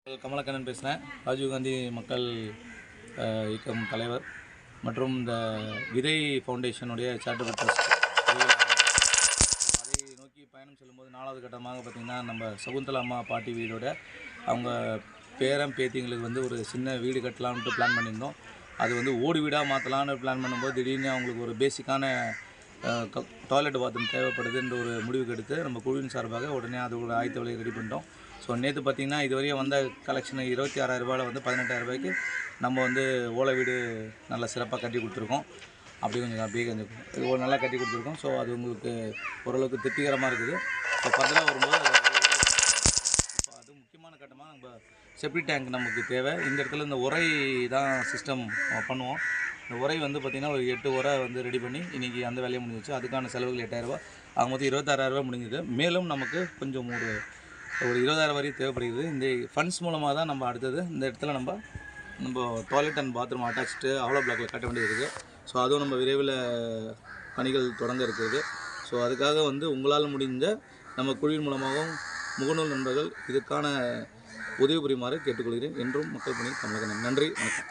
கமலக்கண்ணன் பேசுகிறேன். ராஜீவ்காந்தி மக்கள் இயக்கம் தலைவர் மற்றும் இந்த விதை ஃபவுண்டேஷனுடைய சேரிட்டபிள் ட்ரஸ்ட் அதை நோக்கி பயணம் செல்லும்போது 4வது கட்டமாக பார்த்திங்கன்னா நம்ம சகுந்தலா அம்மா பாட்டி வீடோட அவங்க பேரன் பேத்திங்களுக்கு ஒரு சின்ன வீடு கட்டலான்ட்டு பிளான் பண்ணியிருந்தோம். அது ஓடு வீடாக மாற்றலான்னு பிளான் பண்ணும்போது திடீர்னு அவங்களுக்கு ஒரு பேசிக்கான டாய்லெட் பாத்ரூம் தேவைப்படுதுன்ற ஒரு முடிவுக்கு எடுத்து நம்ம குழுவின் சார்பாக உடனே அதோட ஆயத்த விலையை ரெடி பண்ணிட்டோம். ஸோ நேற்று பார்த்திங்கன்னா இதுவரையும் வந்த கலெக்ஷன் 26,000 18,000 நம்ம ஓலை வீடு நல்லா சிறப்பாக கட்டி கொடுத்துருக்கோம். அப்படியே கொஞ்சம் நல்லா கட்டி கொடுத்துருக்கோம். ஸோ அது உங்களுக்கு ஓரளவுக்கு திருப்திகரமாக இருக்குது. ஸோ ஃபர்தராக வரும்போது இப்போ அது முக்கியமான கட்டமாக நம்ம செப்டி டேங்க் நமக்கு தேவை. இந்த இடத்துல இந்த உரை தான் சிஸ்டம் பண்ணுவோம். இந்த உரை பார்த்திங்கன்னா ஒரு 8 உரை ரெடி பண்ணி இன்றைக்கி அந்த வேலையை முடிஞ்சிச்சு. அதுக்கான செலவுகள் 8,000 ஆக மொத்தம் 26,000 முடிஞ்சுது. மேலும் நமக்கு கொஞ்சம் ஒரு 20,000 வரையும் தேவைப்படுகிறது. இந்த ஃபண்ட்ஸ் மூலமாக தான் நம்ம அடுத்தது இந்த இடத்துல நம்ம டாய்லெட் அண்ட் பாத்ரூம் அட்டாச்சு அவ்வளோ பிளாக்கில் கட்ட வேண்டியது இருக்குது. ஸோ அதுவும் நம்ம விரைவில் பணிகள் தொடங்க இருக்குது. ஸோ அதுக்காக உங்களால் முடிஞ்ச நம்ம குழுவின் மூலமாகவும் முகநூல் நண்பர்கள் இதுக்கான உதவி புரியுமாறு கேட்டுக்கொள்கிறேன். என்றும் மக்கள் பணி கமலக்கண்ணன். நன்றி, வணக்கம்.